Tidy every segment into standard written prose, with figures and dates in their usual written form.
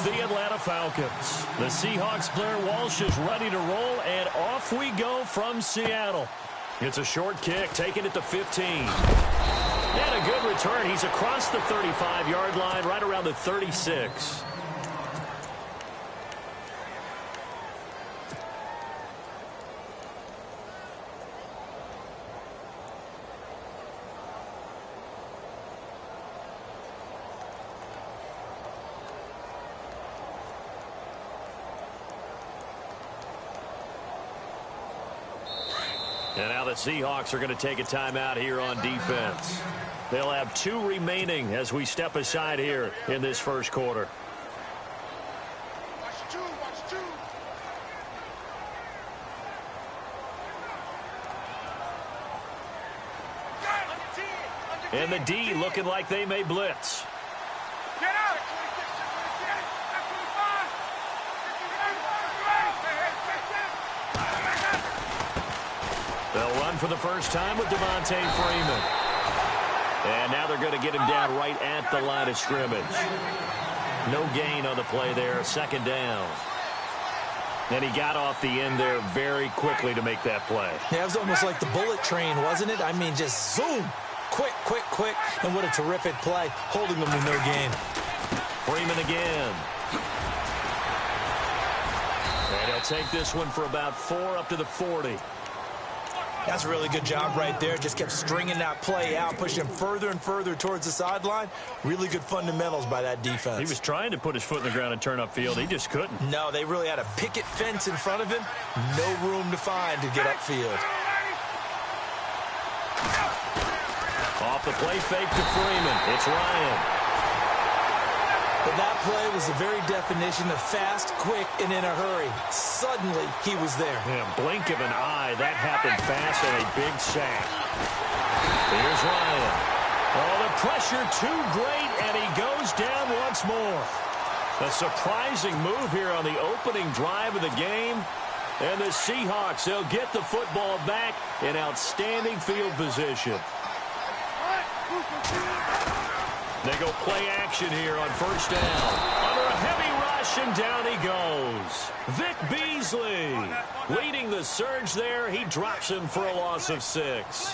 the Atlanta Falcons. The Seahawks' Blair Walsh is ready to roll, and off we go from Seattle. It's a short kick, taken at the 15. And a good return. He's across the 35-yard line, right around the 36. And now the Seahawks are going to take a timeout here on defense. They'll have 2 remaining as we step aside here in this first quarter. And the D looking like they may blitz. They'll run for the first time with Devontae Freeman. And now they're going to get him down right at the line of scrimmage. No gain on the play there, second down. And he got off the end there very quickly to make that play. Yeah, it was almost like the bullet train, wasn't it? I mean, just zoom. Quick, quick, quick. And what a terrific play, holding them with no gain. Freeman again. And he'll take this one for about 4 up to the 40. That's a really good job right there. Just kept stringing that play out, pushing him further and further towards the sideline. Really good fundamentals by that defense. He was trying to put his foot in the ground and turn upfield. He just couldn't. No, they really had a picket fence in front of him. No room to find to get upfield. Off the play fake to Freeman. It's Ryan. But that play was the very definition of fast, quick, and in a hurry. Suddenly, he was there. Yeah, blink of an eye. That happened fast and a big sack. Here's Ryan. Oh, the pressure too great, and he goes down once more. A surprising move here on the opening drive of the game. And the Seahawks, they'll get the football back in outstanding field position. They go play action here on first down. Under a heavy rush, and down he goes. Vic Beasley leading the surge there. He drops him for a loss of 6.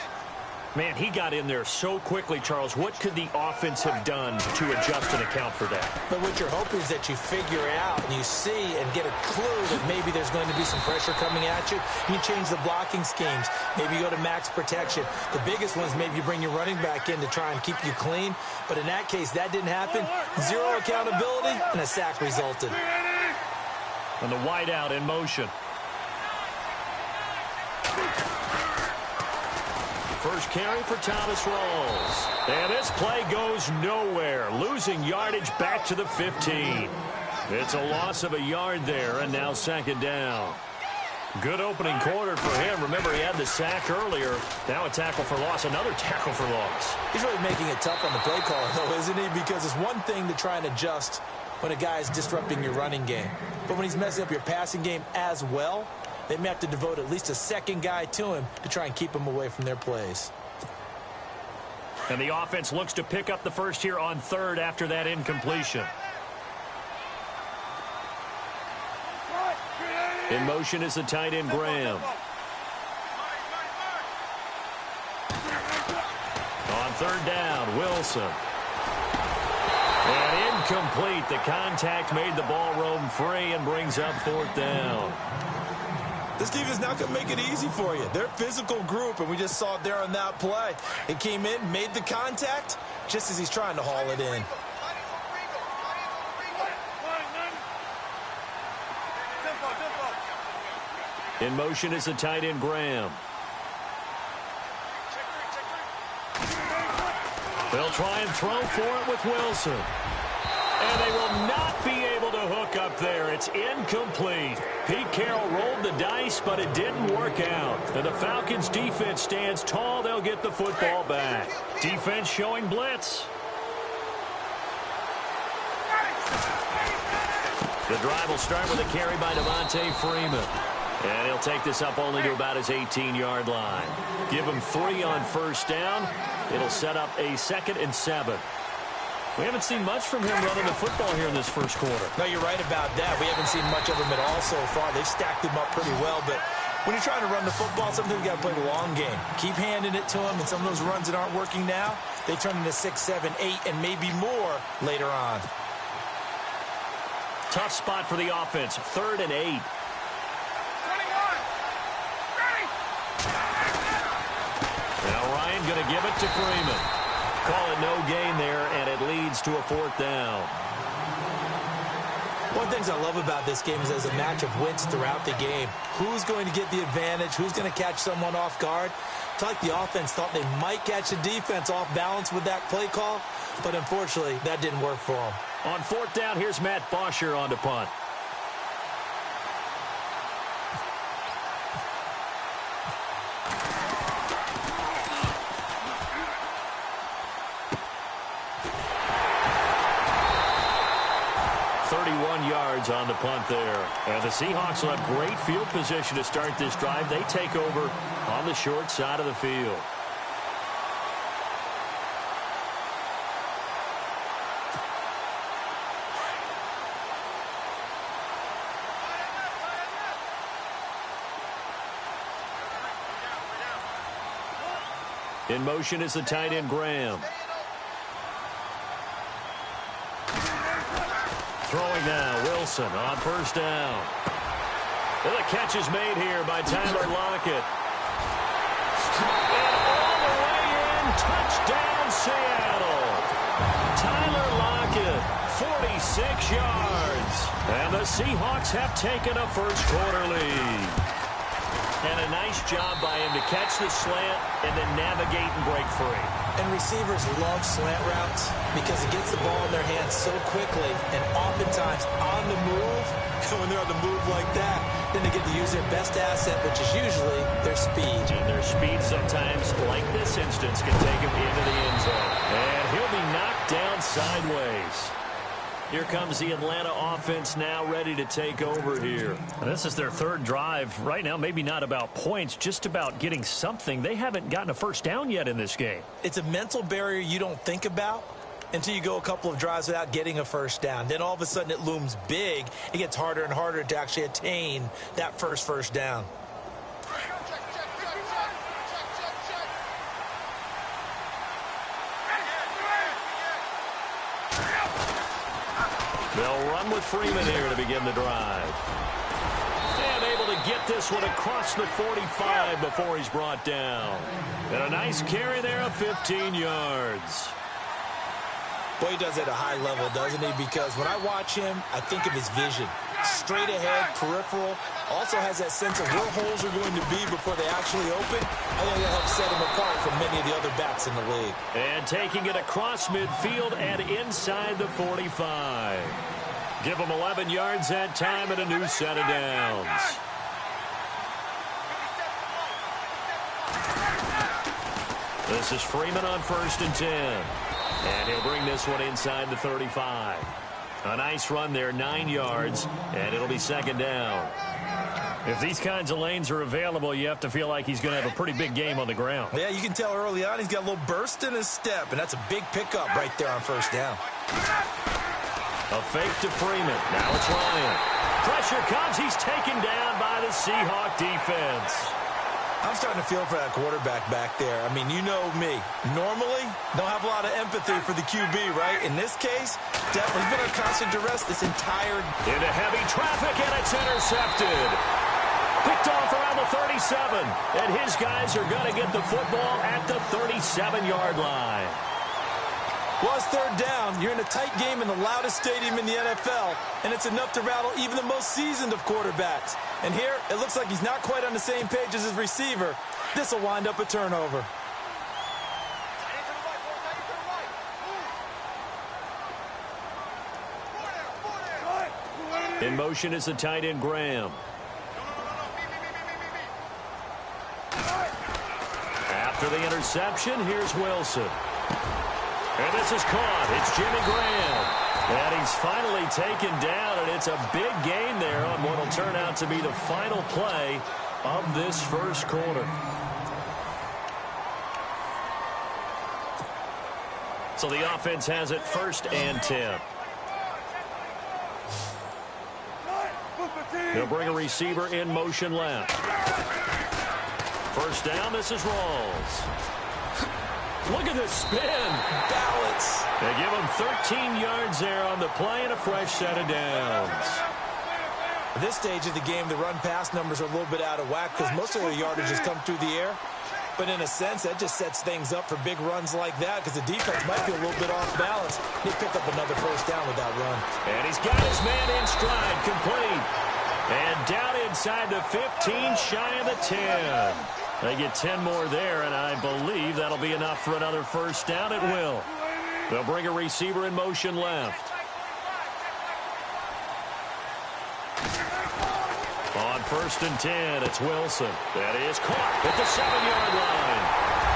Man, he got in there so quickly, Charles. What could the offense have done to adjust and account for that? But what you're hoping is that you figure out and you see and get a clue that maybe there's going to be some pressure coming at you. You change the blocking schemes. Maybe you go to max protection. The biggest one is maybe you bring your running back in to try and keep you clean. But in that case, that didn't happen. 0 accountability, and a sack resulted. And the wideout in motion. First carry for Thomas Rawls. And this play goes nowhere. Losing yardage back to the 15. It's a loss of a yard there, and now second down. Good opening quarter for him. Remember, he had the sack earlier. Now a tackle for loss, another tackle for loss. He's really making it tough on the play caller, though, isn't he? Because it's one thing to try and adjust when a guy is disrupting your running game. But when he's messing up your passing game as well, they may have to devote at least a second guy to him to try and keep him away from their plays. And the offense looks to pick up the first here on third after that incompletion. In motion is the tight end, Graham. On third down, Wilson. And incomplete. The contact made the ball roam free and brings up fourth down. This team is not going to make it easy for you. They're a physical group, and we just saw it there on that play. It came in, made the contact, just as he's trying to haul it in. In motion is the tight end, Graham. They'll try and throw for it with Wilson. And they will not be able to hook up there. It's incomplete. Pete Carroll rolled the dice, but it didn't work out. And the Falcons' defense stands tall. They'll get the football back. Defense showing blitz. The drive will start with a carry by Devontae Freeman. And he'll take this up only to about his 18-yard line. Give him 3 on first down. It'll set up a 2nd and 7. We haven't seen much from him running the football here in this first quarter. No, you're right about that. We haven't seen much of him at all so far. They've stacked him up pretty well, but when you're trying to run the football, sometimes you got to play the long game. Keep handing it to him, and some of those runs that aren't working now, they turn into 6, 7, 8, and maybe more later on. Tough spot for the offense, 3rd and 8. Now Ryan going to give it to Freeman. Call it no gain there, and it leads to a 4th down. One of the things I love about this game is there's a match of wits throughout the game. Who's going to get the advantage? Who's going to catch someone off guard? It's like the offense thought they might catch the defense off balance with that play call, but unfortunately, that didn't work for them. On 4th down, here's Matt Bosher on to punt. On the punt there. And the Seahawks will have great field position to start this drive. They take over on the short side of the field. In motion is the tight end Graham. Throwing now, Wilson on 1st down. And the catch is made here by Tyler Lockett. And all the way in, touchdown Seattle. Tyler Lockett, 46 yards. And the Seahawks have taken a first quarter lead. And a nice job by him to catch the slant and then navigate and break free. And receivers love slant routes because it gets the ball in their hands so quickly and oftentimes on the move. When they're on the move like that, then they get to use their best asset, which is usually their speed. And their speed sometimes, like this instance, can take him into the end zone. And he'll be knocked down sideways. Here comes the Atlanta offense now ready to take over here. And this is their 3rd drive. Right now, maybe not about points, just about getting something. They haven't gotten a first down yet in this game. It's a mental barrier you don't think about until you go a couple of drives without getting a first down. Then all of a sudden it looms big. It gets harder and harder to actually attain that first down. They'll run with Freeman here to begin the drive. And able to get this one across the 45 before he's brought down. And a nice carry there of 15 yards. Boy, he does it at a high level, doesn't he? Because when I watch him, I think of his vision. Straight ahead, peripheral. Also has that sense of where holes are going to be before they actually open. I think that helps set him apart from many of the other backs in the league. And taking it across midfield and inside the 45. Give him 11 yards that time and a new set of downs. This is Freeman on 1st and 10. And he'll bring this one inside the 35. A nice run there, 9 yards, and it'll be 2nd down. If these kinds of lanes are available, you have to feel like he's going to have a pretty big game on the ground. Yeah, you can tell early on he's got a little burst in his step, and that's a big pickup right there on 1st down. A fake to Freeman. Now it's Ryan. Pressure comes. He's taken down by the Seahawk defense. I'm starting to feel for that quarterback back there. I mean, you know me. Normally, don't have a lot of empathy for the QB, right? In this case, definitely been under constant duress this entire... Into heavy traffic, and it's intercepted. Picked off around the 37. And his guys are going to get the football at the 37-yard line. Well, it's 3rd down. You're in a tight game in the loudest stadium in the NFL, and it's enough to rattle even the most seasoned of quarterbacks. And here, it looks like he's not quite on the same page as his receiver. This will wind up a turnover. In motion is the tight end Graham. After the interception, here's Wilson. And this is caught. It's Jimmy Graham. And he's finally taken down, and it's a big gain there on what will turn out to be the final play of this first quarter. So the offense has it 1st and 10. They'll bring a receiver in motion left. 1st down, this is Rawls. Look at this spin. Balance. They give him 13 yards there on the play and a fresh set of downs. At this stage of the game, the run-pass numbers are a little bit out of whack because most of the yardage has come through the air. But in a sense, that just sets things up for big runs like that because the defense might be a little bit off balance. He picked up another 1st down with that run. And he's got his man in stride, complete. And down inside the 15, shy of the 10. They get 10 more there, and I believe that'll be enough for another 1st down. It will. They'll bring a receiver in motion left. On 1st and 10, it's Wilson. That is caught at the 7-yard line.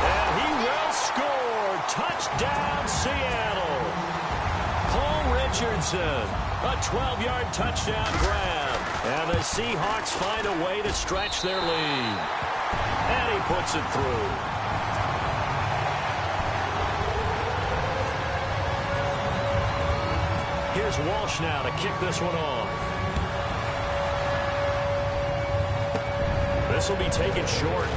And he will score. Touchdown, Seattle. Paul Richardson, a 12-yard touchdown grab. And the Seahawks find a way to stretch their lead. And he puts it through. Here's Walsh now to kick this one off. This will be taken short.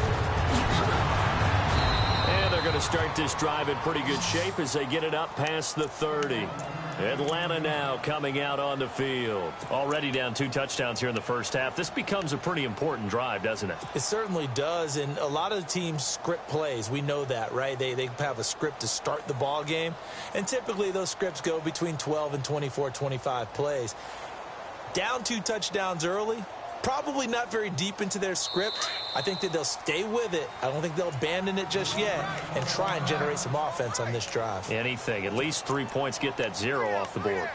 And they're going to start this drive in pretty good shape as they get it up past the 30. Atlanta now coming out on the field. Already down 2 touchdowns here in the 1st half. This becomes a pretty important drive, doesn't it? It certainly does, and a lot of the teams script plays. We know that, right? They have a script to start the ball game, and typically those scripts go between 12 and 24, 25 plays. Down 2 touchdowns early, probably not very deep into their script. I think that they'll stay with it. I don't think they'll abandon it just yet and try and generate some offense on this drive. Anything. At least 3 points, get that 0 off the board.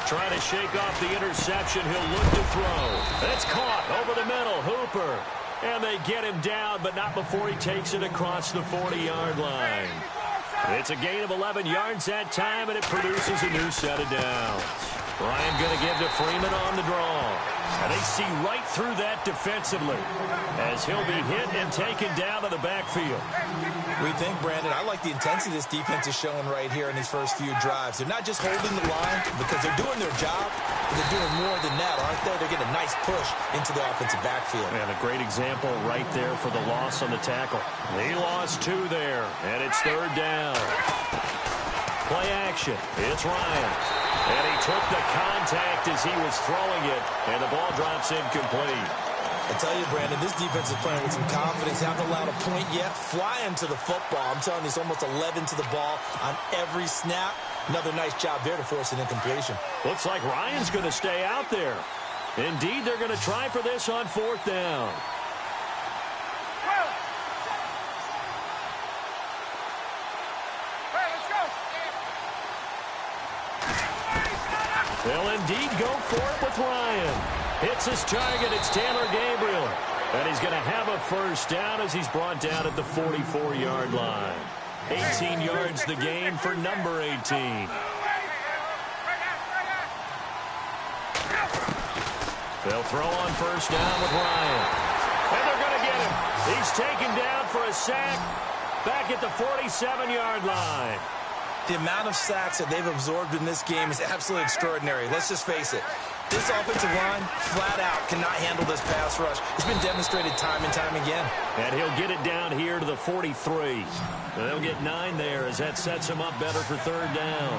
Trying to shake off the interception. He'll look to throw. It's caught over the middle. Hooper. And they get him down, but not before he takes it across the 40-yard line. It's a gain of 11 yards that time, and it produces a new set of downs. Ryan going to give to Freeman on the draw. And they see right through that defensively as he'll be hit and taken down to the backfield. We think, Brandon, I like the intensity this defense is showing right here in these first few drives. They're not just holding the line because they're doing their job, but they're doing more than that, aren't they? They're getting a nice push into the offensive backfield. And a great example right there for the loss on the tackle. They lost 2 there, and it's 3rd down. Play action. It's Ryan. And he took the contact as he was throwing it, and the ball drops incomplete. I tell you, Brandon, this defense is playing with some confidence. Haven't allowed a point yet. Flying to the football. I'm telling you, it's almost 11 to the ball on every snap. Another nice job there to force an incompletion. Looks like Ryan's going to stay out there. Indeed, they're going to try for this on 4th down. They'll indeed go for it with Ryan. Hits his target. It's Taylor Gabriel. And he's going to have a 1st down as he's brought down at the 44-yard line. 18 yards the gain for number 18. They'll throw on 1st down with Ryan. And they're going to get him. He's taken down for a sack back at the 47-yard line. The amount of sacks that they've absorbed in this game is absolutely extraordinary. Let's just face it. This offensive line, flat out, cannot handle this pass rush. It's been demonstrated time and time again. And he'll get it down here to the 43. They'll get 9 there as that sets him up better for 3rd down.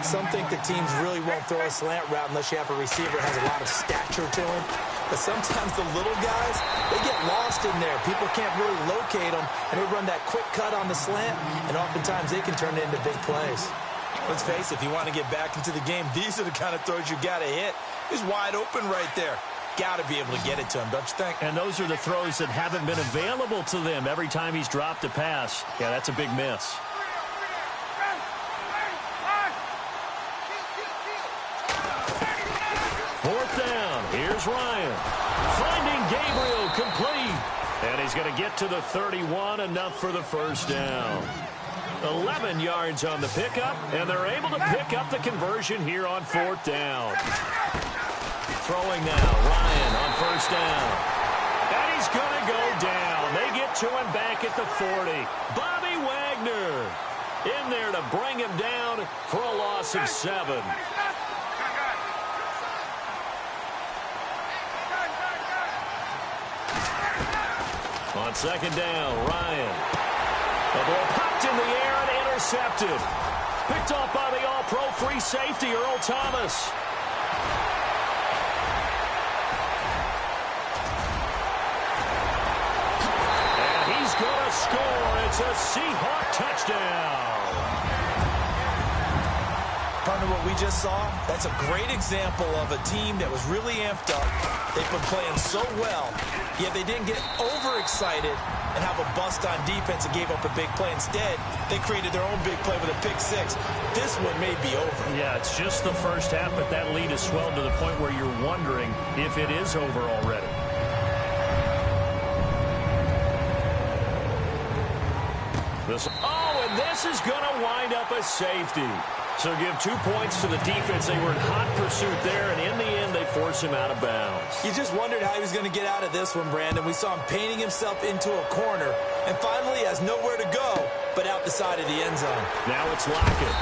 Some think the teams really won't throw a slant route unless you have a receiver that has a lot of stature to him. But sometimes the little guys, they get lost in there. People can't really locate them, and they run that quick cut on the slant, and oftentimes they can turn it into big plays. Let's face it, if you want to get back into the game, these are the kind of throws you got to hit. He's wide open right there. Got to be able to get it to him, don't you think? And those are the throws that haven't been available to them every time he's dropped a pass. Yeah, that's a big miss. Here's Ryan. Finding Gabriel complete. And he's going to get to the 31, enough for the first down. 11 yards on the pickup, and they're able to pick up the conversion here on 4th down. Throwing now, Ryan on 1st down. And he's going to go down. They get to him back at the 40. Bobby Wagner in there to bring him down for a loss of 7. On 2nd down, Ryan. The ball popped in the air and intercepted. Picked off by the all-pro free safety, Earl Thomas. And he's going to score. It's a Seahawk touchdown. Partner, what we just saw, that's a great example of a team that was really amped up. They've been playing so well, yet they didn't get overexcited and have a bust on defense and gave up a big play. Instead, they created their own big play with a pick 6. This one may be over. Yeah, it's just the first half, but that lead has swelled to the point where you're wondering if it is over already. And this is going to wind up a safety. So give 2 points to the defense. They were in hot pursuit there, and in the end, they force him out of bounds. You just wondered how he was going to get out of this one, Brandon. We saw him painting himself into a corner, and finally has nowhere to go but out the side of the end zone. Now it's Lockett.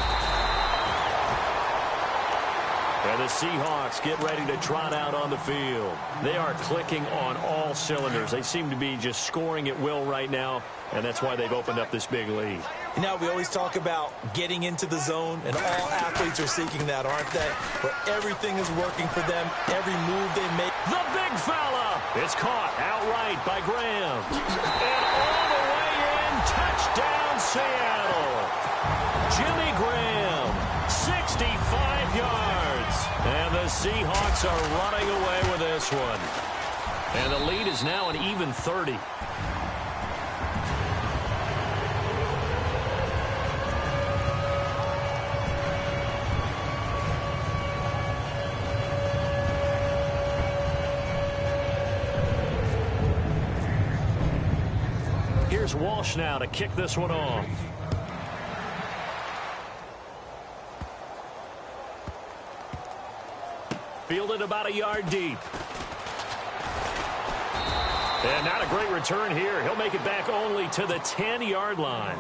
And the Seahawks get ready to trot out on the field. They are clicking on all cylinders. They seem to be just scoring at will right now, and that's why they've opened up this big lead. You know, we always talk about getting into the zone, and all athletes are seeking that, aren't they? Where everything is working for them, every move they make. The big fella! It's caught outright by Graham. And all the way in, touchdown Seattle. Jimmy Graham, 65 yards. And the Seahawks are running away with this one. And the lead is now an even 30. Here's Walsh now to kick this one off. Fielded about a yard deep. And not a great return here. He'll make it back only to the 10-yard line.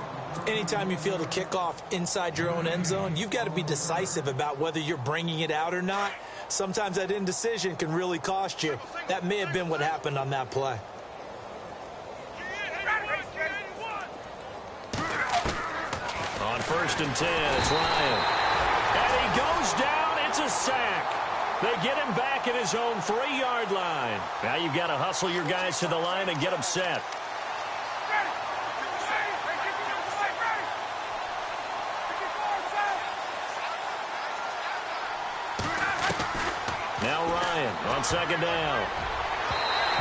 Anytime you field a kickoff inside your own end zone, you've got to be decisive about whether you're bringing it out or not. Sometimes that indecision can really cost you. That may have been what happened on that play. On 1st and 10, it's Ryan. And he goes down. It's a sack. They get him back at his own 3-yard line. Now you've got to hustle your guys to the line and get them set. Now Ryan on 2nd down.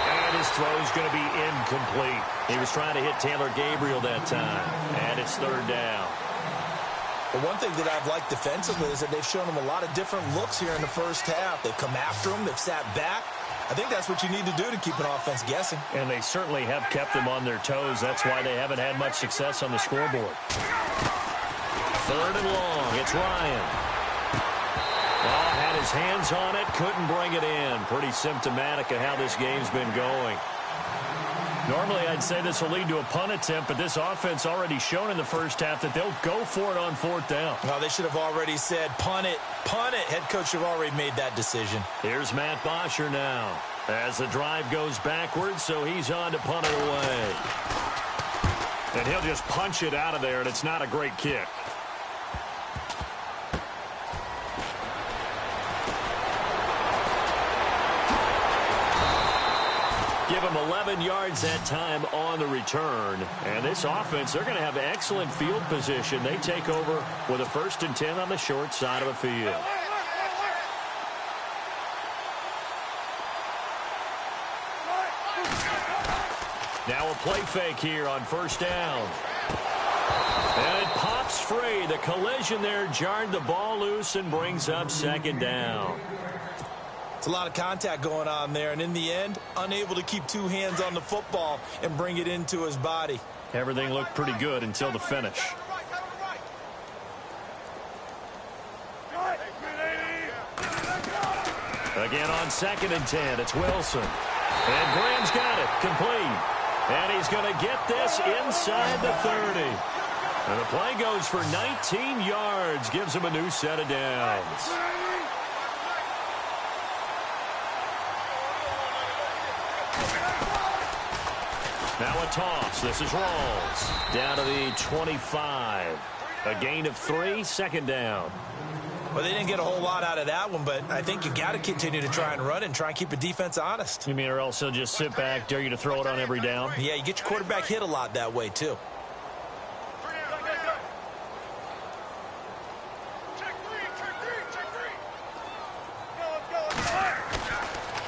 And his throw is going to be incomplete. He was trying to hit Taylor Gabriel that time. And it's 3rd down. But one thing that I've liked defensively is that they've shown him a lot of different looks here in the first half. They've come after him. They've sat back. I think that's what you need to do to keep an offense guessing. And they certainly have kept them on their toes. That's why they haven't had much success on the scoreboard. 3rd and long. It's Ryan. Oh, had his hands on it. Couldn't bring it in. Pretty symptomatic of how this game's been going. Normally, I'd say this will lead to a punt attempt, but this offense already shown in the first half that they'll go for it on 4th down. Well, they should have already said, punt it, punt it. Head coach should have already made that decision. Here's Matt Bosher now as the drive goes backwards, so he's on to punt it away. And he'll just punch it out of there, and it's not a great kick. Give him 11 yards that time on the return. And this offense, they're going to have excellent field position. They take over with a 1st and 10 on the short side of the field. Now a play fake here on 1st down. And it pops free. The collision there jarred the ball loose and brings up 2nd down. It's a lot of contact going on there, and in the end, unable to keep two hands on the football and bring it into his body. Everything looked pretty good until the finish. Again on 2nd and 10, it's Wilson. And Graham's got it, complete. And he's going to get this inside the 30. And the play goes for 19 yards, gives him a new set of downs. Now a toss. This is Rawls. Down to the 25. A gain of 3, 2nd down. Well, they didn't get a whole lot out of that one, but I think you got to continue to try and run and try and keep the defense honest. You mean or else he'll just sit back, dare you to throw it on every down? Yeah, you get your quarterback hit a lot that way, too.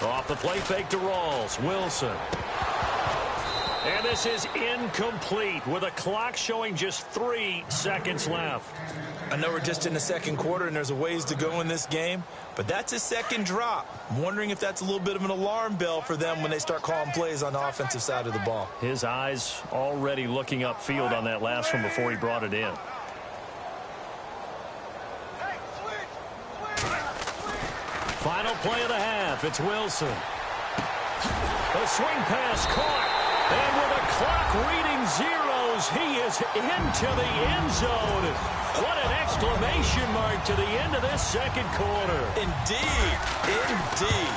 Off the play fake to Rawls. Wilson. And this is incomplete with a clock showing just 3 seconds left. I know we're just in the 2nd quarter and there's a ways to go in this game, but that's his 2nd drop. I'm wondering if that's a little bit of an alarm bell for them when they start calling plays on the offensive side of the ball. His eyes already looking upfield on that last one before he brought it in. Final play of the half. It's Wilson. A swing pass caught. And with a clock reading zeros, he is into the end zone. What an exclamation mark to the end of this 2nd quarter. Indeed. Indeed.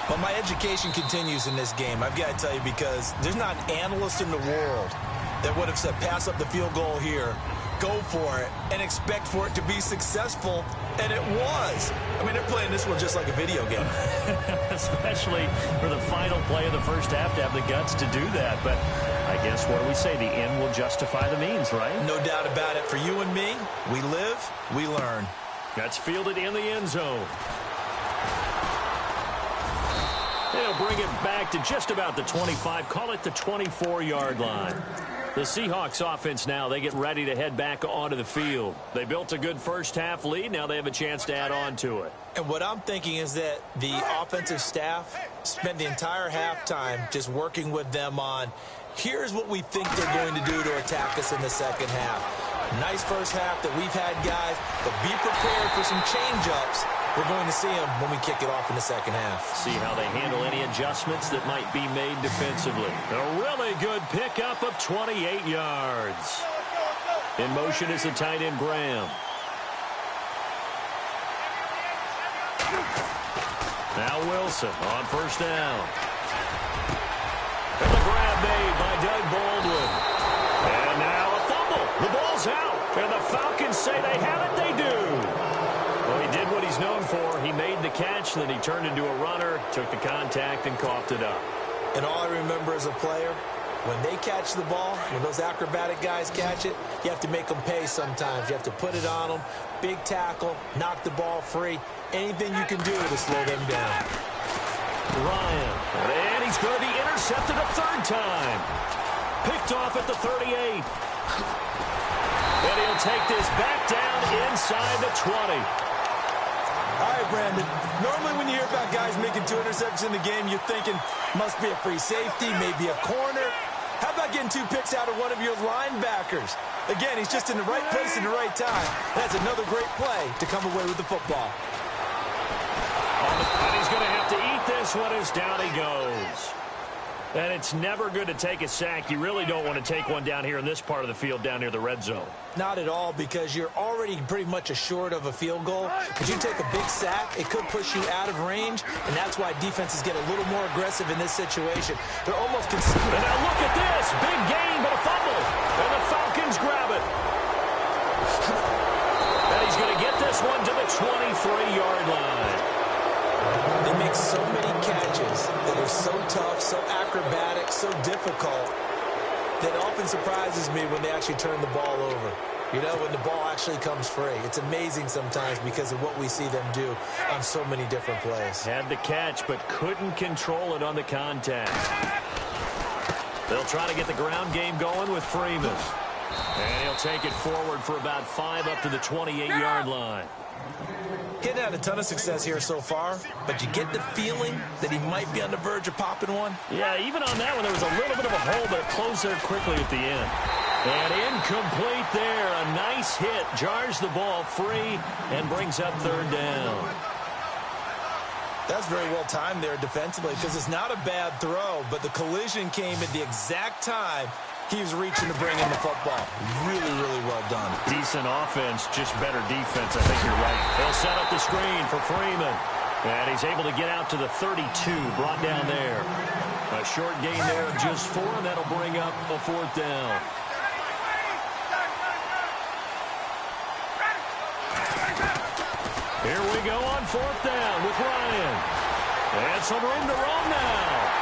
But my education continues in this game, I've got to tell you, because there's not an analyst in the world that would have said pass up the field goal here, go for it, and expect for it to be successful, and it was. I mean, they're playing this one just like a video game. Especially for the final play of the first half to have the guts to do that. But I guess, what do we say? The end will justify the means, right? No doubt about it. For you and me, we live, we learn. That's fielded in the end zone. They'll bring it back to just about the 25. Call it the 24-yard line. The Seahawks offense now, they get ready to head back onto the field. They built a good first half lead. Now they have a chance to add on to it. And what I'm thinking is that the offensive staff spent the entire halftime just working with them on, here's what we think they're going to do to attack us in the 2nd half. Nice first half that we've had, guys, but be prepared for some change-ups. We're going to see them when we kick it off in the 2nd half. See how they handle any adjustments that might be made defensively. A really good pickup of 28 yards. In motion is the tight end, Graham. Now Wilson on 1st down. And the grab made by Doug Baldwin. And now a fumble. The ball's out. And the Falcons say they have it. They do. Well, he did what he's known for. He made the catch, then he turned into a runner, took the contact, and coughed it up. And all I remember as a player, when they catch the ball, when those acrobatic guys catch it, you have to make them pay sometimes. You have to put it on them, big tackle, knock the ball free, anything you can do to slow them down. Ryan, and he's going to be intercepted a 3rd time. Picked off at the 38. And he'll take this back down inside the 20. All right, Brandon. Normally when you hear about guys making 2 interceptions in the game, you're thinking must be a free safety, maybe a corner. How about getting 2 picks out of one of your linebackers? Again, he's just in the right place at the right time. That's another great play to come away with the football. And he's going to have to eat this one as down he goes. And it's never good to take a sack. You really don't want to take one down here in this part of the field down near the red zone. Not at all, because you're already pretty much assured of a field goal. But you take a big sack, it could push you out of range, and that's why defenses get a little more aggressive in this situation. They're almost conceding. And now look at this. Big gain, but a fumble. And the Falcons grab it. And he's going to get this one to the 23-yard line. They make so many catches that are so tough, so acrobatic, so difficult, that often surprises me when they actually turn the ball over. You know, when the ball actually comes free. It's amazing sometimes because of what we see them do on so many different plays. Had the catch, but couldn't control it on the contact. They'll try to get the ground game going with Freeman. And he'll take it forward for about 5 up to the 28-yard line. He hadn't had a ton of success here so far, but you get the feeling that he might be on the verge of popping one. Yeah, even on that one, there was a little bit of a hole, but it closed there quickly at the end. And incomplete there. A nice hit. Jars the ball free and brings up third down. That's very well timed there defensively because it's not a bad throw, but the collision came at the exact time he was reaching to bring in the football. Really, really well done. Decent offense, just better defense. I think you're right. They'll set up the screen for Freeman. And he's able to get out to the 32, brought down there. A short gain there of just 4, and that'll bring up a fourth down. Here we go on fourth down with Ryan. And some room to roam now.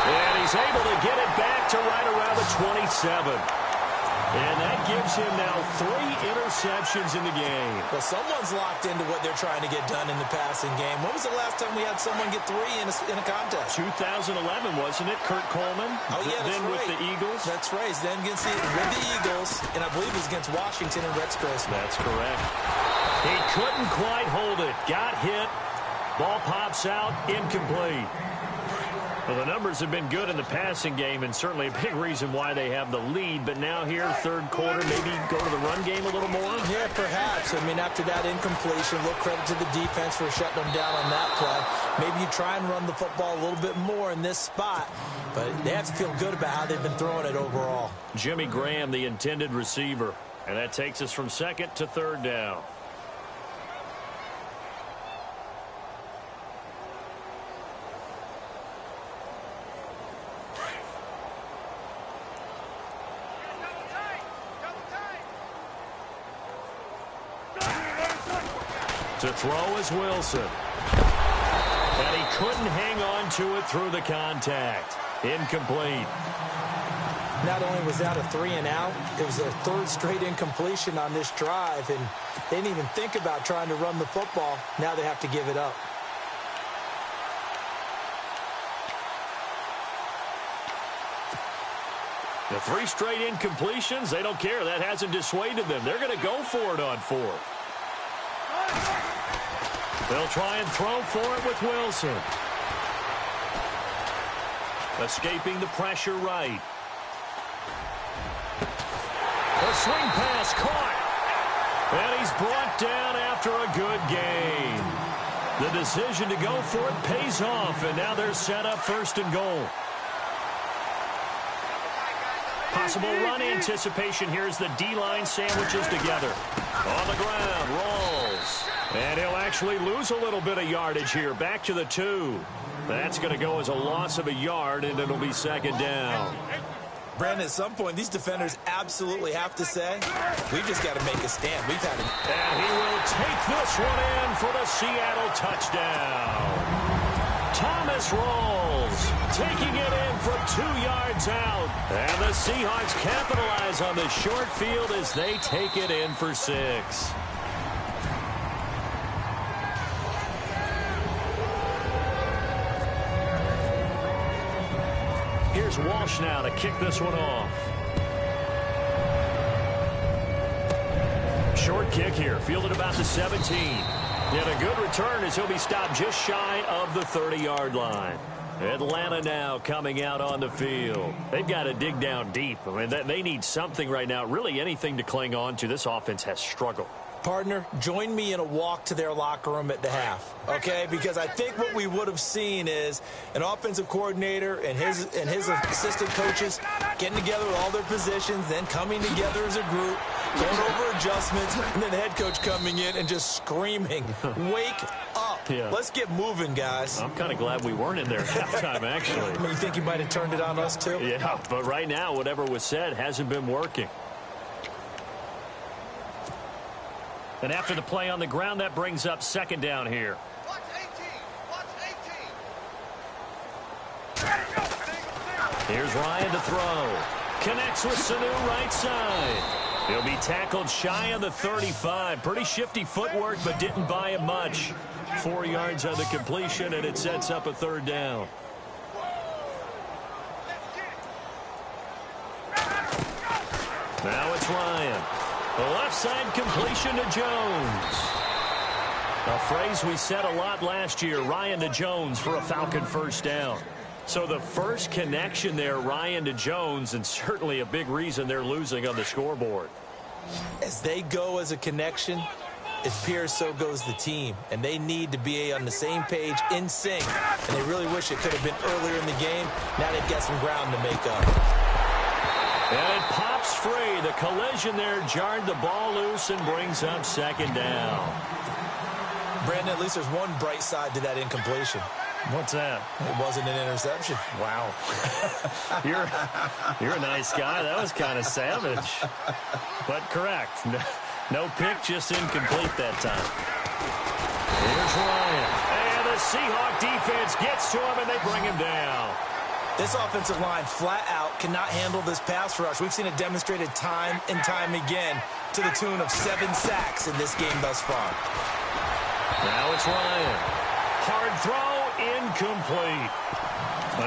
And he's able to get it back to right around the 27. And that gives him now 3 interceptions in the game. Well, someone's locked into what they're trying to get done in the passing game. When was the last time we had someone get 3 in a contest? 2011, wasn't it? Kurt Coleman? Oh, yeah, that's then right. with the Eagles? That's right. Then with the Eagles, and I believe it was against Washington and Rex Grossman. That's correct. He couldn't quite hold it. Got hit. Ball pops out. Incomplete. Well, the numbers have been good in the passing game, and certainly a big reason why they have the lead. But now here, third quarter, maybe go to the run game a little more? Yeah, perhaps. I mean, after that incompletion, a little credit to the defense for shutting them down on that play. Maybe you try and run the football a little bit more in this spot. But they have to feel good about how they've been throwing it overall. Jimmy Graham, the intended receiver. And that takes us from second to third down. To throw is Wilson. And he couldn't hang on to it through the contact. Incomplete. Not only was that a 3 and out, it was their 3rd straight incompletion on this drive, and they didn't even think about trying to run the football. Now they have to give it up. The 3 straight incompletions, they don't care. That hasn't dissuaded them. They're going to go for it on 4th. They'll try and throw for it with Wilson. Escaping the pressure right. A swing pass caught. And he's brought down after a good gain. The decision to go for it pays off, and now they're set up 1st and goal. Possible run anticipation here as the D-line sandwiches together. On the ground, rolls. And he'll actually lose a little bit of yardage here. Back to the 2. That's going to go as a loss of a yard, and it'll be 2nd down. Brandon, at some point, these defenders absolutely have to say, we've just got to make a stand. We've had it. And he will take this one in for the Seattle touchdown. Thomas rolls, taking it in from 2 yards out. And the Seahawks capitalize on the short field as they take it in for 6. Here's Walsh now to kick this one off. Short kick here, fielded about the 17. And a good return as he'll be stopped just shy of the 30-yard line. Atlanta now coming out on the field. They've got to dig down deep. I mean, they need something right now, really anything to cling on to. This offense has struggled. Partner, join me in a walk to their locker room at the half, okay? Because I think what we would have seen is an offensive coordinator and his assistant coaches getting together with all their positions, then coming together as a group, going over adjustments, and then the head coach coming in and just screaming, wake up. Yeah. Let's get moving, guys. I'm kind of glad we weren't in there at halftime, actually. I mean, you think he might have turned it on us, too? Yeah, but right now, whatever was said hasn't been working. And after the play on the ground, that brings up 2nd down here. Watch 18. Watch 18. Here's Ryan to throw. Connects with Sanu right side. He'll be tackled shy of the 35. Pretty shifty footwork, but didn't buy him much. 4 yards on the completion, and it sets up a 3rd down. Now it's Ryan. The left side completion to Jones. A phrase we said a lot last year, Ryan to Jones for a Falcon first down. So the first connection there, Ryan to Jones, and certainly a big reason they're losing on the scoreboard. As they go as a connection, it appears so goes the team. And they need to be on the same page, in sync. And they really wish it could have been earlier in the game. Now they've got some ground to make up. And it pops free. The collision there jarred the ball loose and brings up second down. Brandon, at least there's one bright side to that incompletion. What's that? It wasn't an interception. Wow. You're a nice guy. That was kind of savage. But correct. No pick, just incomplete that time. Here's Ryan. And the Seahawk defense gets to him, and they bring him down. This offensive line flat out cannot handle this pass rush. We've seen it demonstrated time and time again to the tune of 7 sacks in this game thus far. Now it's Ryan. Hard throw, incomplete.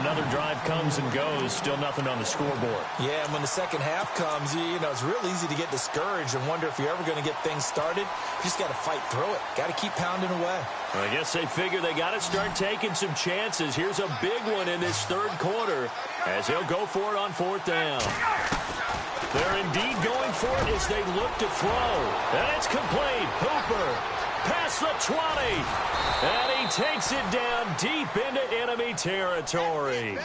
Another drive comes and goes, still nothing on the scoreboard. Yeah, and when the second half comes, you know, it's real easy to get discouraged and wonder if you're ever going to get things started. You just got to fight through it. Got to keep pounding away. Well, I guess they figure they got to start taking some chances. Here's a big one in this third quarter as he'll go for it on fourth down. They're indeed going for it as they look to throw. And it's complete. Hooper past the 20. And he takes it down deep into enemy territory.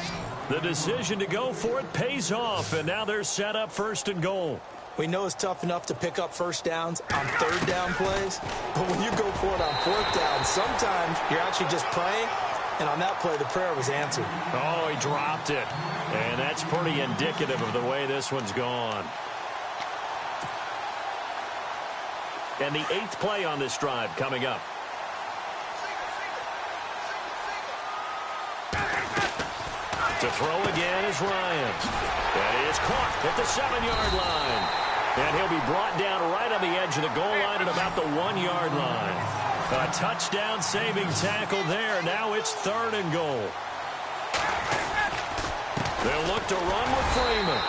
The decision to go for it pays off, and now they're set up first and goal. We know it's tough enough to pick up first downs on third down plays, but when you go for it on fourth down, sometimes you're actually just praying, and on that play, the prayer was answered. Oh, he dropped it, and that's pretty indicative of the way this one's gone. And the 8th play on this drive coming up. To throw again is Ryan. That is caught at the 7-yard line. And he'll be brought down right on the edge of the goal line at about the 1-yard line. A touchdown-saving tackle there. Now it's third and goal. They'll look to run with Freeman.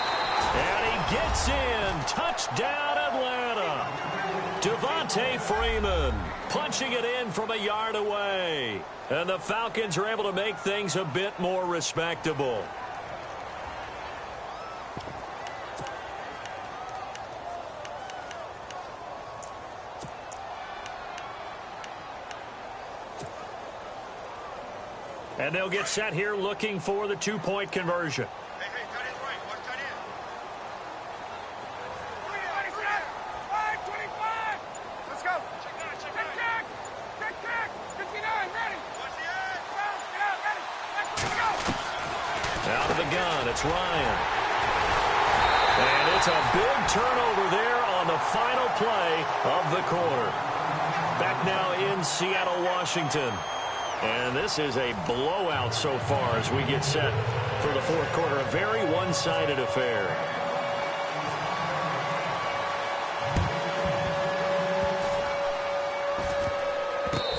And he gets in. Touchdown, Atlanta. Devontae Freeman punching it in from a yard away. And the Falcons are able to make things a bit more respectable. And they'll get set here looking for the 2-point conversion. Hey, tight end right. Watch tight end. 5-25. Let's go. Check back. 59, ready. Watch the edge. Get out, ready. Let's go. Out of the gun, it's Ryan. And it's a big turnover there on the final play of the quarter. Back now in Seattle, Washington. And this is a blowout so far as we get set for the fourth quarter. A very one-sided affair.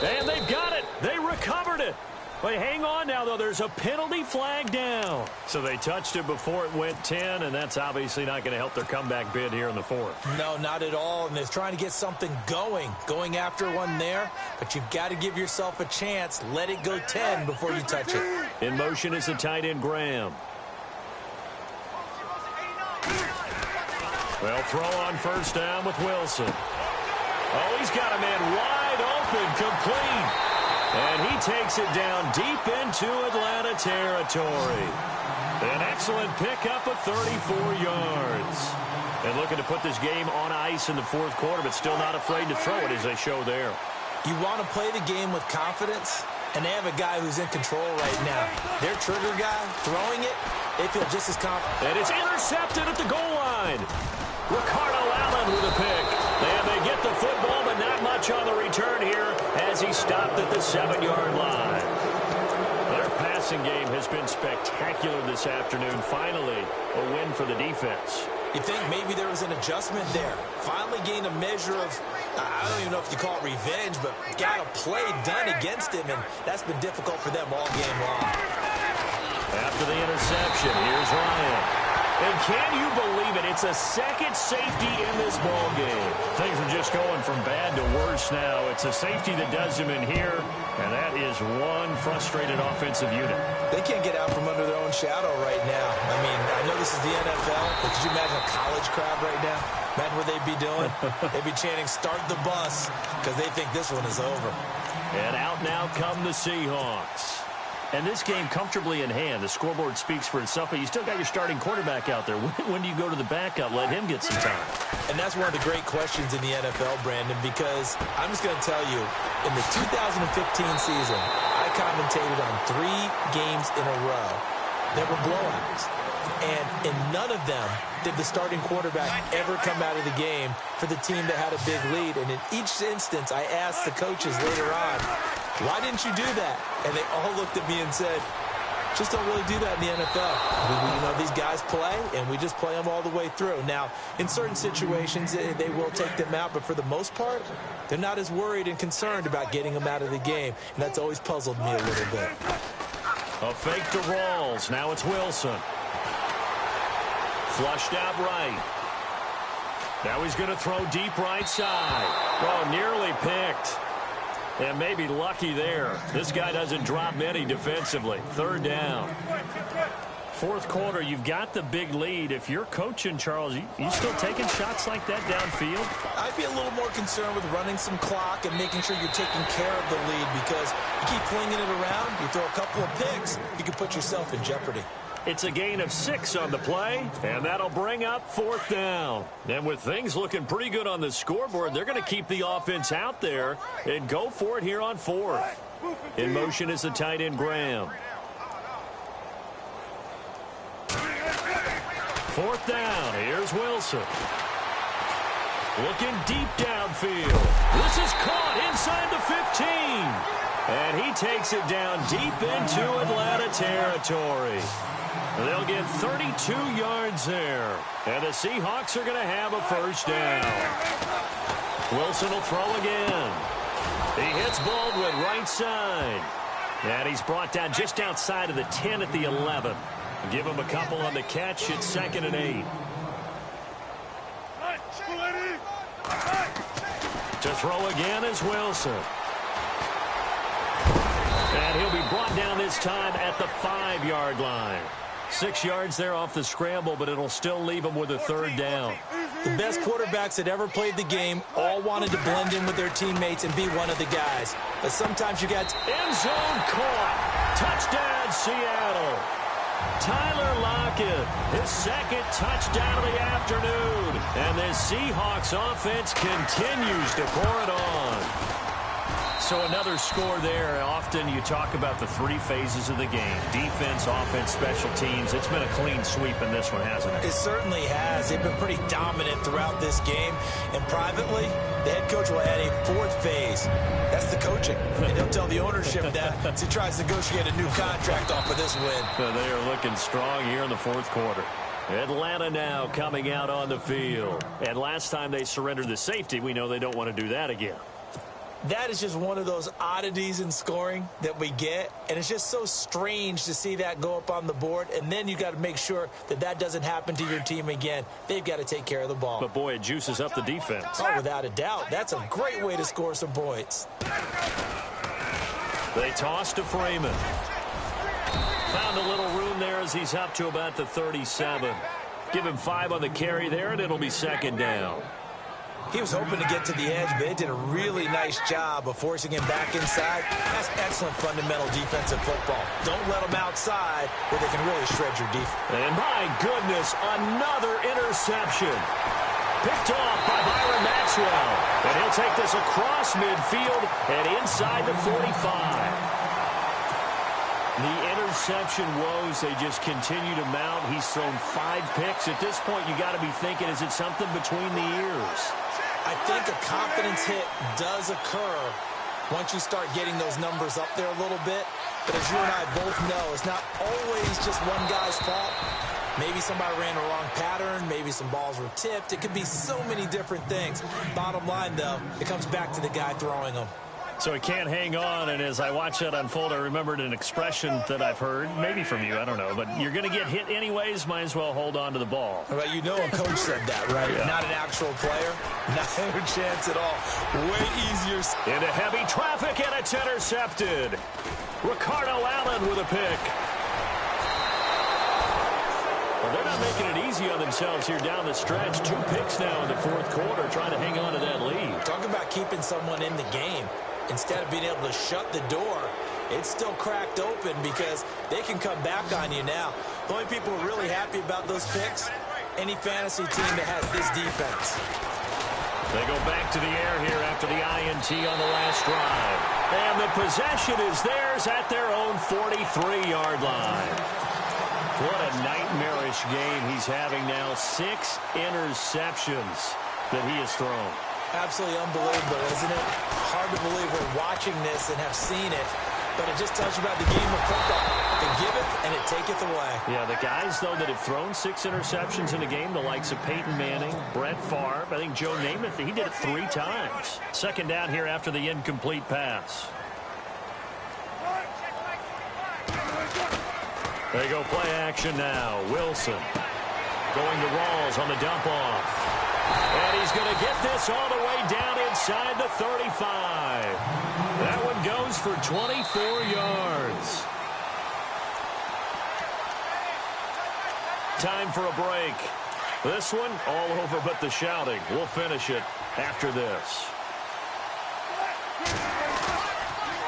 And they've got it. They recovered it. But hang on now, though. There's a penalty flag down. So they touched it before it went 10, and that's obviously not going to help their comeback bid here in the fourth. No, not at all. And they're trying to get something going after one there. But you've got to give yourself a chance. Let it go 10 before you touch it. In motion is the tight end, Graham. They'll throw on first down with Wilson. Oh, he's got a man wide open, complete. And he takes it down deep into Atlanta territory. An excellent pickup of 34 yards. And looking to put this game on ice in the fourth quarter, but still not afraid to throw it as they show there. You want to play the game with confidence, and they have a guy who's in control right now. Their trigger guy, throwing it, they feel just as confident. And it's intercepted at the goal line. Ricardo Allen with a pick. And they get the football, but not much on the return here as he stopped at the 7-yard line. Their passing game has been spectacular this afternoon. Finally, a win for the defense. You think maybe there was an adjustment there. Finally gained a measure of, I don't even know if you call it revenge, but got a play done against him, and that's been difficult for them all game long. After the interception, here's Ryan. And can you believe it? It's a second safety in this ball game. Things are just going from bad to worse now. It's a safety that does him in here, and that is one frustrated offensive unit. They can't get out from under their own shadow right now. I mean, I know this is the NFL, but could you imagine a college crowd right now? Imagine what they'd be doing. They'd be chanting, "Start the bus," because they think this one is over. And out now come the Seahawks. And this game comfortably in hand. The scoreboard speaks for itself, but you still got your starting quarterback out there. When do you go to the backup? Let him get some time. And that's one of the great questions in the NFL, Brandon, because I'm just going to tell you, in the 2015 season, I commentated on 3 games in a row that were blowouts. And in none of them did the starting quarterback ever come out of the game for the team that had a big lead. And in each instance, I asked the coaches later on, why didn't you do that? And they all looked at me and said, just don't really do that in the NFL. You know, these guys play, and we just play them all the way through. Now, in certain situations, they will take them out, but for the most part, they're not as worried and concerned about getting them out of the game. And that's always puzzled me a little bit. A fake to Rawls. Now it's Wilson. Flushed out right. Now he's going to throw deep right side. Oh, nearly picked. And maybe lucky there. This guy doesn't drop many defensively. 3rd down. 4th quarter, you've got the big lead. If you're coaching, Charles, you still taking shots like that downfield? I'd be a little more concerned with running some clock and making sure you're taking care of the lead, because you keep flinging it around, you throw a couple of picks, you can put yourself in jeopardy. It's a gain of 6 on the play, and that'll bring up 4th down. And with things looking pretty good on the scoreboard, they're going to keep the offense out there and go for it here on 4th. In motion is the tight end, Graham. 4th down. Here's Wilson. Looking deep downfield. This is caught inside the 15. And he takes it down deep into Atlanta territory. They'll get 32 yards there. And the Seahawks are going to have a 1st down. Wilson will throw again. He hits Baldwin right side. And he's brought down just outside of the 10 at the 11. Give him a couple on the catch. It's 2nd and 8. To throw again is Wilson. And he'll be brought down this time at the 5-yard line. 6 yards there off the scramble, but it'll still leave him with a 3rd down. The best quarterbacks that ever played the game all wanted to blend in with their teammates and be one of the guys. But sometimes you got end zone caught. Touchdown, Seattle. Tyler Lockett, his 2nd touchdown of the afternoon. And the Seahawks offense continues to pour it on. So another score there. Often you talk about the 3 phases of the game. Defense, offense, special teams. It's been a clean sweep in this one, hasn't it? It certainly has. They've been pretty dominant throughout this game. And privately, the head coach will add a 4th phase. That's the coaching. And he'll tell the ownership that as he tries to negotiate a new contract off of this win. They are looking strong here in the 4th quarter. Atlanta now coming out on the field. And last time they surrendered the safety, we know they don't want to do that again. That is just one of those oddities in scoring that we get, and it's just so strange to see that go up on the board, and then you got to make sure that that doesn't happen to your team again. They've got to take care of the ball. But, boy, it juices up the defense. Oh, without a doubt. That's a great way to score some points. They toss to Freeman. Found a little room there as he's up to about the 37. Give him 5 on the carry there, and it'll be 2nd down. He was hoping to get to the edge, but they did a really nice job of forcing him back inside. That's excellent fundamental defensive football. Don't let them outside where they can really shred your defense. And my goodness, another interception. Picked off by Byron Maxwell. And he'll take this across midfield and inside the 45. The interception woes, they just continue to mount. He's thrown 5 picks. At this point, you got to be thinking, is it something between the ears? I think a confidence hit does occur once you start getting those numbers up there a little bit. But as you and I both know, it's not always just one guy's fault. Maybe somebody ran a wrong pattern. Maybe some balls were tipped. It could be so many different things. Bottom line, though, it comes back to the guy throwing them. So he can't hang on, and as I watch that unfold, I remembered an expression that I've heard, maybe from you, I don't know, but you're going to get hit anyways, might as well hold on to the ball. Well, you know a coach said that, right? Yeah. Not an actual player. Not a chance at all. Way easier. Into heavy traffic, and it's intercepted. Ricardo Allen with a pick. Well, they're not making it easy on themselves here down the stretch. 2 picks now in the fourth quarter, trying to hang on to that lead. Talk about keeping someone in the game. Instead of being able to shut the door, it's still cracked open because they can come back on you now. The only people who are really happy about those picks, any fantasy team that has this defense. They go back to the air here after the INT on the last drive. And the possession is theirs at their own 43-yard line. What a nightmarish game he's having now. 6 interceptions that he has thrown. Absolutely unbelievable, isn't it? Hard to believe we're watching this and have seen it, but it just tells you about the game of football. It giveth and it taketh away. Yeah, the guys, though, that have thrown 6 interceptions in a game, the likes of Peyton Manning, Brett Favre, I think Joe Namath, he did it 3 times. Second down here after the incomplete pass. They go play action now. Wilson going to Rawls on the dump off. And he's going to get this all the way down inside the 35. That one goes for 24 yards. Time for a break. This one all over but the shouting. We'll finish it after this.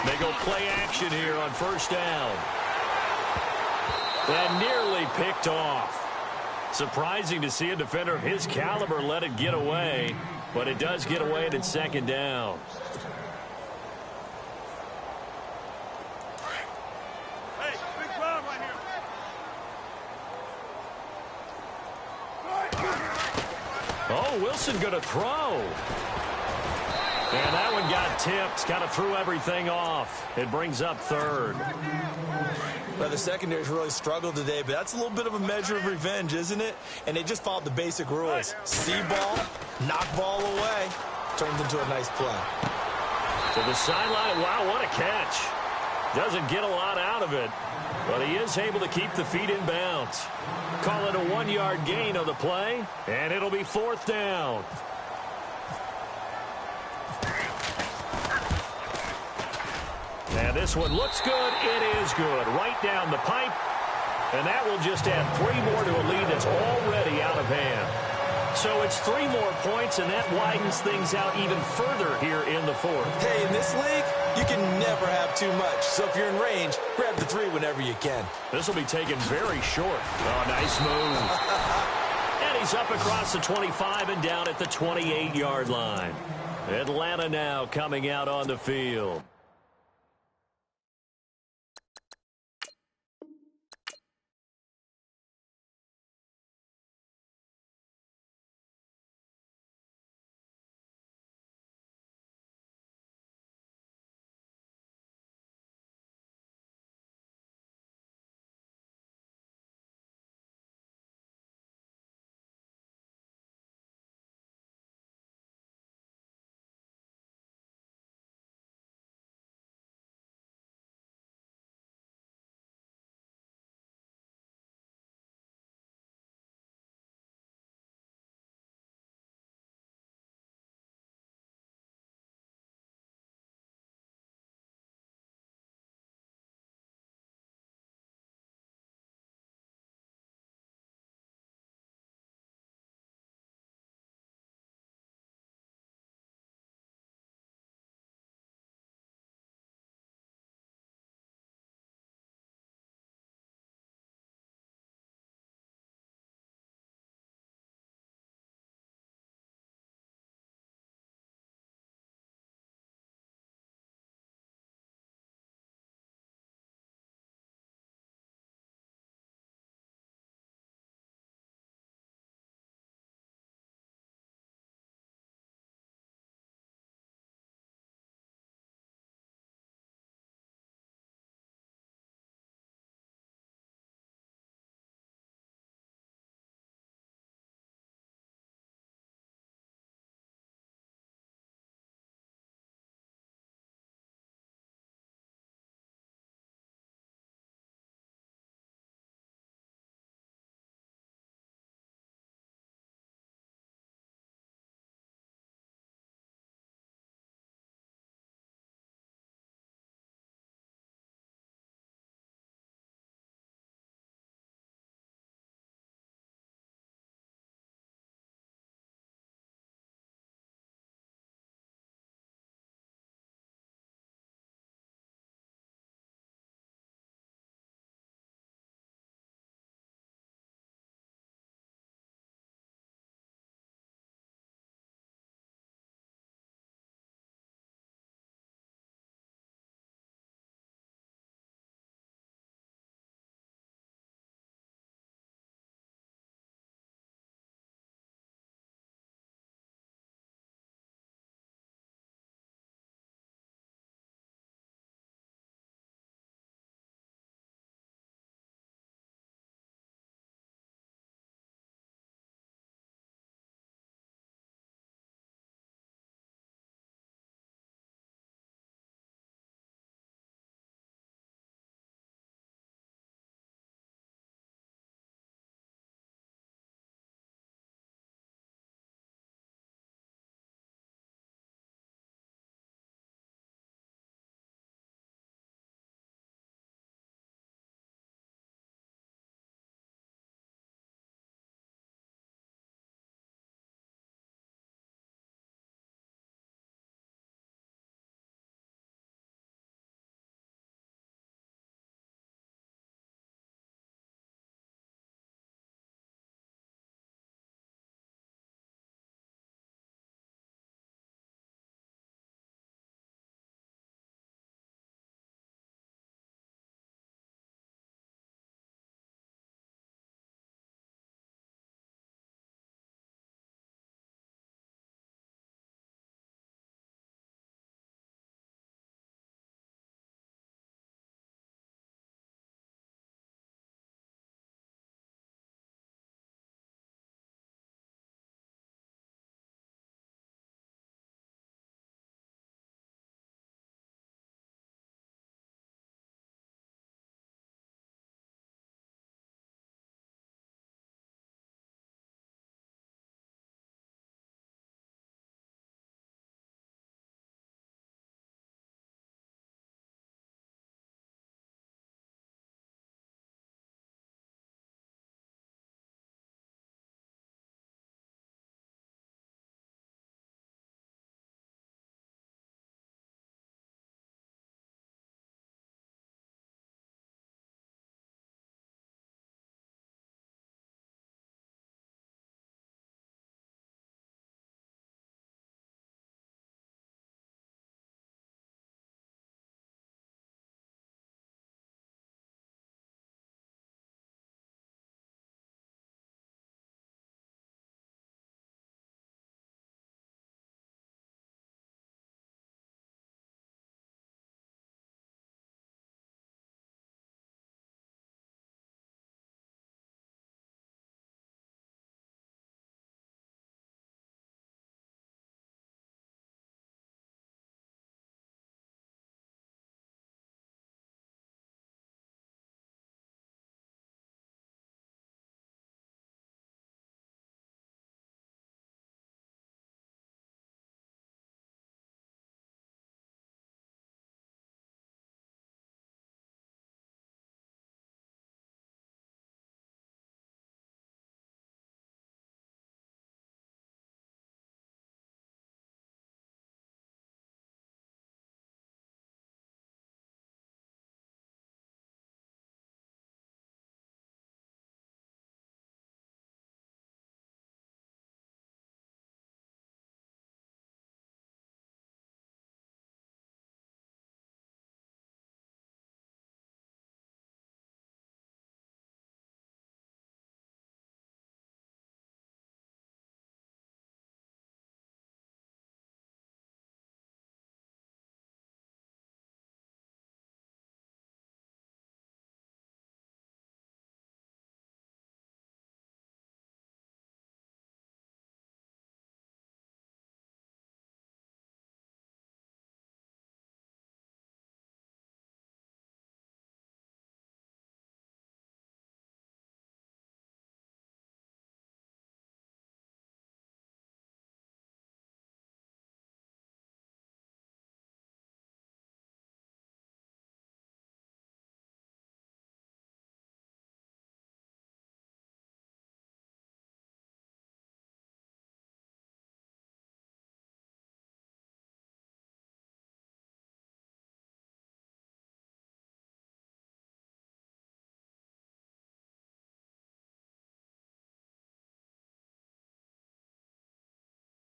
They go play action here on first down. And nearly picked off. Surprising to see a defender of his caliber let it get away, but it does get away and it's second down. Hey, big crowd right here. Oh, Wilson going to throw. And that one got tipped. Kind of threw everything off. It brings up third. Well, the secondary's really struggled today, but that's a little bit of a measure of revenge, isn't it? And they just followed the basic rules. See ball, knock ball away. Turns into a nice play. To the sideline. Wow, what a catch. Doesn't get a lot out of it, but he is able to keep the feet in bounds. Call it a 1-yard gain on the play, and it'll be fourth down. And this one looks good. It is good. Right down the pipe. And that will just add 3 more to a lead that's already out of hand. So it's 3 more points, and that widens things out even further here in the fourth. Hey, in this league, you can never have too much. So if you're in range, grab the 3 whenever you can. This will be taken very short. Oh, nice move. And he's up across the 25 and down at the 28-yard line. Atlanta now coming out on the field.